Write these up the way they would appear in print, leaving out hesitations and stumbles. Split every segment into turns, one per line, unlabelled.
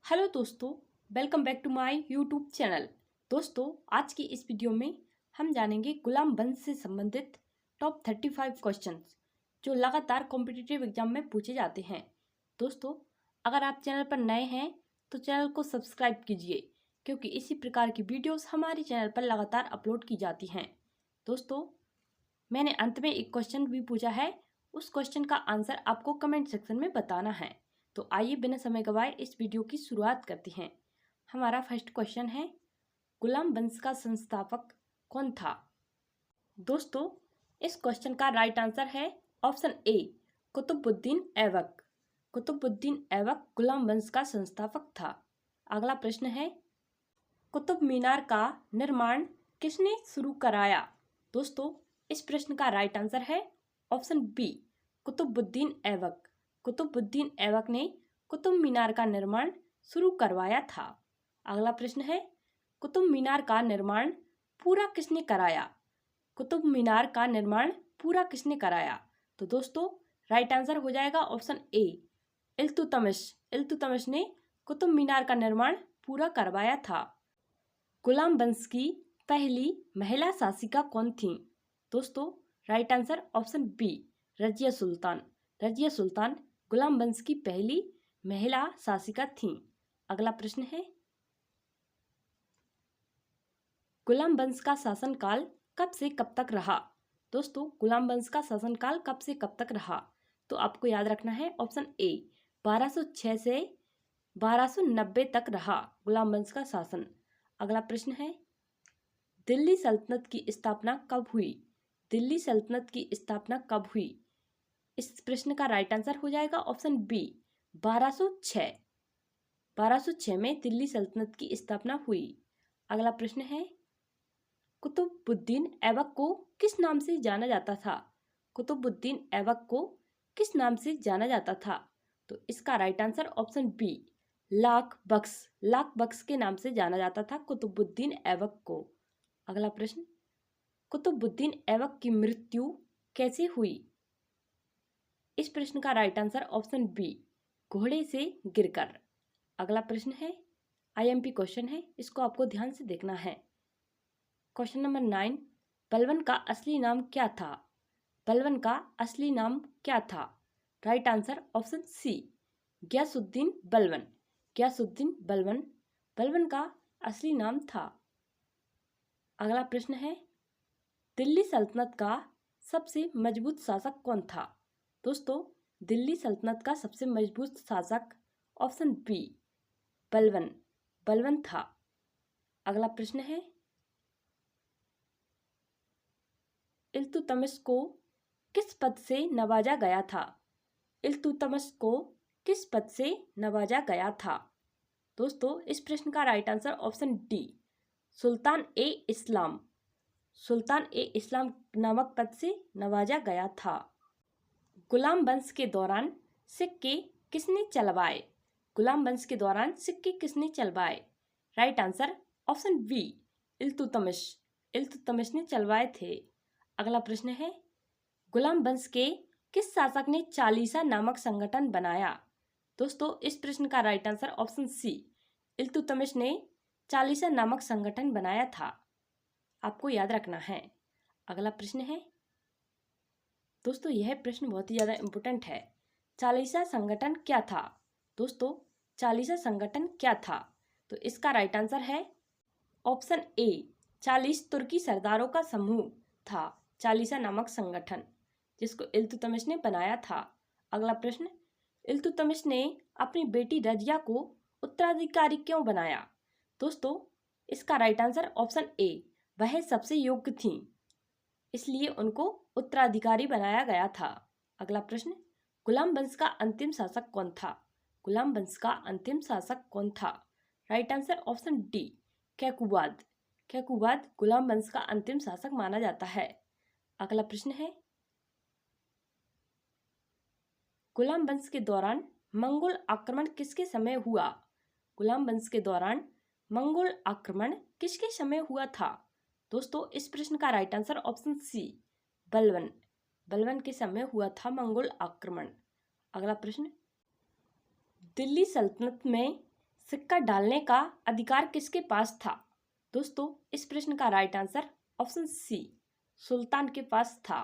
Hello दोस्तों, welcome back to my YouTube channel. दोस्तों, आज की इस वीडियो में हम जानेंगे गुलाम वंश से संबंधित टॉप 35 क्वेश्चंस जो लगातार कॉम्पिटिटिव एग्जाम में पूछे जाते हैं। दोस्तों, अगर आप चैनल पर नए हैं तो चैनल को सब्सक्राइब कीजिए क्योंकि इसी प्रकार की वीडियोस हमारे चैनल पर लगातार अपलोड की जाती हैं। दोस्तों, मैंने अंत में एक क्वेश्चन भी पूछा है, उस क्वेश्चन का आंसर आपको कमेंट सेक्शन में बताना है। तो आइए बिना समय गवाए इस वीडियो की शुरुआत करते हैं। हमारा फर्स्ट क्वेश्चन है, गुलाम वंश का संस्थापक कौन था? दोस्तों, इस क्वेश्चन का राइट आंसर है ऑप्शन ए, कुतुबुद्दीन ऐबक। कुतुबुद्दीन ऐबक गुलाम वंश का संस्थापक था। अगला प्रश्न है, कुतुब मीनार का निर्माण किसने शुरू कराया? दोस्तों, इस प्रश्न का राइट आंसर है ऑप्शन बी, कुतुबुद्दीन ऐबक। कुतुबुद्दीन ऐबक ने कुतुब मीनार का निर्माण शुरू करवाया था। अगला प्रश्न है, कुतुब मीनार का निर्माण पूरा किसने कराया? कुतुब मीनार का निर्माण पूरा किसने कराया? तो दोस्तों, राइट आंसर हो जाएगा ऑप्शन ए, इल्तुतमिश। इल्तुतमिश ने कुतुब मीनार का निर्माण पूरा करवाया था। गुलाम वंश की पहली महिला शासिका कौन थी? दोस्तों, right answer option B, Razia Sultan. Razia Sultan गुलाम वंश की पहली महिला शासिका थीं। अगला प्रश्न है, गुलाम वंश का शासनकाल कब से कब तक रहा? दोस्तों, गुलाम वंश का शासनकाल कब से कब तक रहा? तो आपको याद रखना है ऑप्शन ए, 1206 से 1290 तक रहा गुलाम वंश का शासन। अगला प्रश्न है, दिल्ली सल्तनत की स्थापना कब हुई? दिल्ली सल्तनत की स्थापना कब हुई? इस प्रश्न का राइट आंसर हो जाएगा ऑप्शन बी, 1206। 1206 में दिल्ली सल्तनत की स्थापना हुई। अगला प्रश्न है, कुतुबुद्दीन ऐबक को किस नाम से जाना जाता था? कुतुबुद्दीन ऐबक को किस नाम से जाना जाता था? तो इसका right answer option B, Lakh Bakhsh. Lakh Bakhsh के नाम से जाना जाता था कुतुबुद्दीन ऐबक को। अगला प्रश्न, कुतुबुद्दीन ऐबक की मृत्यु कैसे हुई? इस प्रश्न का राइट आंसर ऑप्शन बी, घोड़े से गिरकर। अगला प्रश्न है, आईएमपी क्वेश्चन है, इसको आपको ध्यान से देखना है। क्वेश्चन नंबर 9, बलबन का असली नाम क्या था? बलबन का असली नाम क्या था? Right answer option C, Ghiyasuddin Balban. Ghiyasuddin Balban Balban का असली नाम था। अगला प्रश्न है, दिल्ली सल्तनत का सबसे मजबूत शासक कौन था? दोस्तों, दिल्ली सल्तनत का सबसे मजबूत शासक ऑप्शन बी, बलबन। बलबन था। अगला प्रश्न है, इल्तुतमिश को किस पद से नवाजा गया था? इल्तुतमिश को किस पद से नवाजा गया था? दोस्तों, इस प्रश्न का राइट आंसर ऑप्शन डी, सुल्तान ए इस्लाम। सुल्तान ए इस्लाम नामक पद से नवाजा गया था। गुलाम वंश के दौरान सिक्के किसने चलवाए? गुलाम वंश के दौरान सिक्के किसने चलवाए? Right answer option B, Iltutmish. Iltutmish ने चलवाए थे। अगला प्रश्न है, गुलाम वंश के किस शासक ने चालीसा नामक संगठन बनाया? दोस्तों, इस प्रश्न का right answer option C, Iltutmish ने चालीसा नामक संगठन बनाया था। आपको याद रखना है। अगला प्रश्न है, दोस्तों यह प्रश्न बहुत ही ज़्यादा इम्पोर्टेंट है। चालीसा संगठन क्या था? दोस्तों, चालीसा संगठन क्या था? तो इसका राइट आंसर है ऑप्शन ए, 40 तुर्की सरदारों का समूह था चालीसा नामक संगठन, जिसको इल्तुतमिश ने बनाया था। अगला प्रश्न, इल्तुतमिश ने अपनी बेटी रजिया को उत्तराधिकारी क्यों बनाया? दोस्तों, इसका राइट आंसर ऑप्शन ए, वह सबसे योग्य थीं, इसलिए उनको उत्तराधिकारी बनाया गया था। अगला प्रश्न, गुलाम वंश का अंतिम शासक कौन था? गुलाम वंश का अंतिम शासक कौन था? Right answer option D, Kaiqubad. Kaiqubad गुलाम वंश का अंतिम शासक माना जाता है। अगला प्रश्न है, गुलाम वंश के दौरान मंगोल आक्रमण किसके समय हुआ? गुलाम वंश के दौरान मंगोल आक्रमण किसके समय हुआ था? दोस्तों, इस प्रश्न का right answer option C, Balban. Balban के समय हुआ था मंगोल आक्रमण। अगला प्रश्न, दिल्ली सल्तनत में सिक्का डालने का अधिकार किसके पास था? दोस्तों, इस प्रश्न का राइट आंसर ऑप्शन सी, सुल्तान के पास था।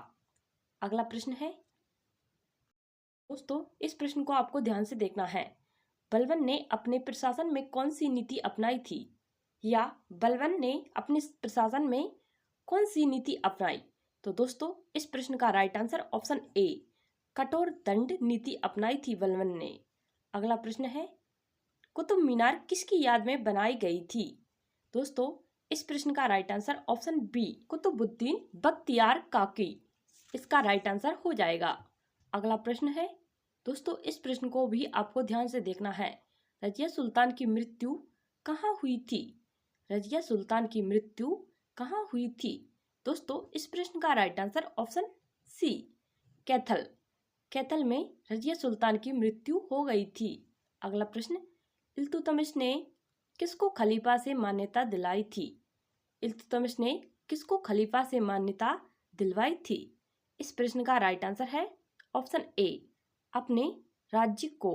अगला प्रश्न है दोस्तों, इस प्रश्न को आपको ध्यान से देखना है। बलबन ने अपने प्रशासन में कौन सी नीति अपनाई थी? या बलबन ने अपने प्रशासन में कौन सी नीति अपनाई? तो दोस्तों, इस प्रश्न का राइट आंसर ऑप्शन ए, कठोर दंड नीति अपनाई थी बलबन ने। अगला प्रश्न है, कुतुब मीनार किसकी याद में बनाई गई थी? दोस्तों, इस प्रश्न का right answer option B, Qutubuddin Bakhtiyar Kaki इसका राइट आंसर हो जाएगा। अगला प्रश्न है दोस्तों, इस प्रश्न को भी आपको ध्यान से देखना है। रजिया सुल्तान की मृत्यु कहाँ हुई थी? रजिया सुल्तान की मृत्यु कहाँ हुई थी? दोस्तों, इस प्रश्न का right answer option C, Kaithal. Kaithal में रजिया सुल्तान की मृत्यु हो गई थी। अगला प्रश्न, इल्तुतमिश ने किसको खलीफा से मान्यता दिलाई थी? इल्तुतमिश ने किसको खलीफा से मान्यता दिलवाई थी? इस प्रश्न का राइट आंसर है ऑप्शन ए, अपने राज्य को।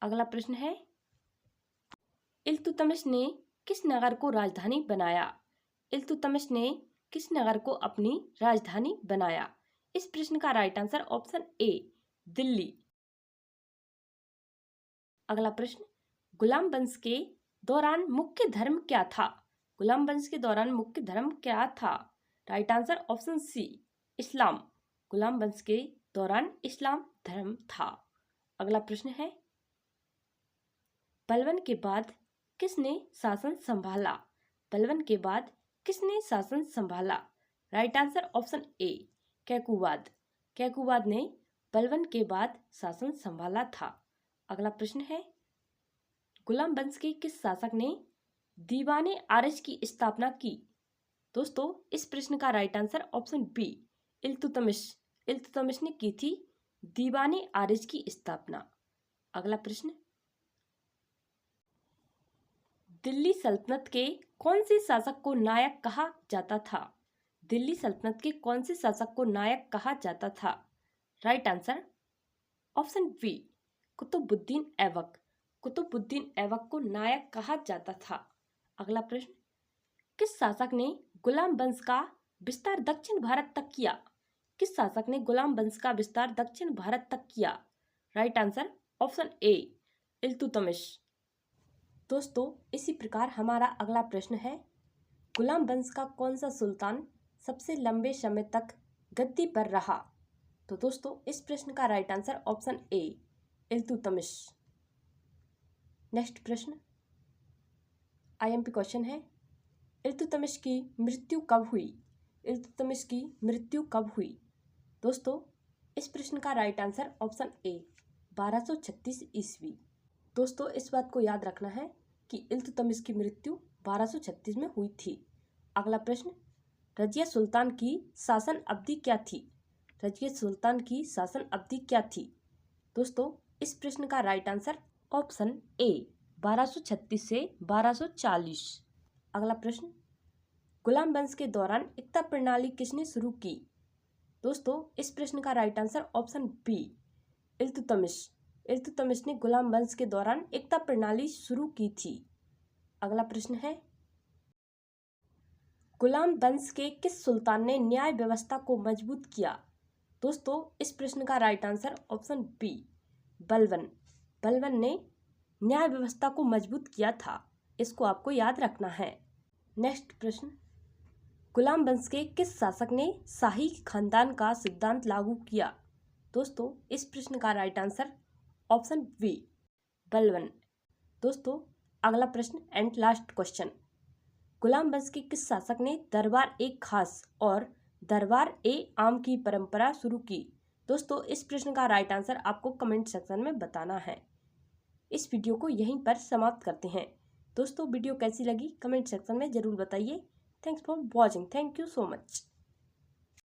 अगला प्रश्न है, इल्तुतमिश ने किस नगर को राजधानी बनाया? इल्तुतमिश ने किस नगर को अपनी राजधानी बनाया? इस प्रश्न का राइट आंसर ऑप्शन ए, दिल्ली। अगला प्रश्न, गुलाम वंश के दौरान मुख्य धर्म क्या था? गुलाम वंश के दौरान मुख्य धर्म क्या था? राइट आंसर ऑप्शन सी, इस्लाम। गुलाम वंश के दौरान इस्लाम धर्म था। अगला प्रश्न है, बलबन के बाद किसने शासन संभाला? बलबन के बाद किसने शासन संभाला? Right answer option A, Kaiqubad. Kaiqubad ने बलबन के बाद शासन संभाला था। अगला प्रश्न है, गुलाम वंश के किस शासक ने दीवाने आरिज की स्थापना की? दोस्तों, इस प्रश्न का right answer option B, Iltutmish. Iltutmish ने की थी दीवाने आरिज की स्थापना। अगला प्रश्न, दिल्ली सल्तनत के कौन से शासक को नायक कहा जाता था? दिल्ली सल्तनत के कौन से शासक को नायक कहा जाता था? Right answer option B, Qutubuddin Aibak. Qutubuddin Aibak को नायक कहा जाता था। अगला प्रश्न, किस शासक ने गुलाम वंश का विस्तार दक्षिण भारत तक किया? किस शासक ने गुलाम वंश का विस्तार दक्षिण भारत तक किया? राइट आंसर ऑप्शन ए, इल्तुतमिश। दोस्तों, इसी प्रकार हमारा अगला प्रश्न है, गुलाम वंश का कौन सा सुल्तान सबसे लंबे समय तक गद्दी पर रहा? तो दोस्तों, इस प्रश्न का राइट आंसर ऑप्शन ए, इल्तुतमिश। नेक्स्ट प्रश्न IMP क्वेश्चन है, इल्तुतमिश की मृत्यु कब हुई? इल्तुतमिश की मृत्यु कब हुई? दोस्तों, इस प्रश्न का राइट आंसर ऑप्शन ए, 1236 ईस्वी। दोस्तों, इस बात को याद रखना है कि इल्तुतमिश की मृत्यु 1236 में हुई थी। अगला प्रश्न, रजिया सुल्तान की शासन अवधि क्या थी? रजिया सुल्तान की शासन अवधि क्या थी? दोस्तों, इस प्रश्न का राइट आंसर ऑप्शन ए, 1236 से 1240। अगला प्रश्न, गुलाम वंश के दौरान एकता प्रणाली किसने शुरू की? दोस्तों, इस प्रश्न का right answer option B, Iltutmish. Iltutmish ने गुलाम वंश के दौरान एकता प्रणाली शुरू की थी। अगला प्रश्न है, गुलाम वंश के किस सुल्तान ने न्याय व्यवस्था को मजबूत किया? दोस्तों, इस प्रश्न का right answer option B, Balban. Balban ने न्याय व्यवस्था को मजबूत किया था। इसको आपको याद रखना है। नेक्स्ट प्रश्न, गुलाम वंश के किस शासक ने शाही खानदान का सिद्धांत लागू किया? दोस्तों, इस प्रश्न का right answer option B, Balban. दोस्तों, अगला प्रश्न एंड लास्ट क्वेश्चन, गुलाम वंश के किस शासक ने दरबार ए खास और दरबार ए आम की परंपरा शुरू की? दोस्तों, इस प्रश्न का राइट आंसर आपको कमेंट सेक्शन में बताना है। इस वीडियो को यहीं पर समाप्त करते हैं। दोस्तों, वीडियो कैसी लगी कमेंट सेक्शन में ज़रूर बताइए। Thanks for watching. Thank you so much.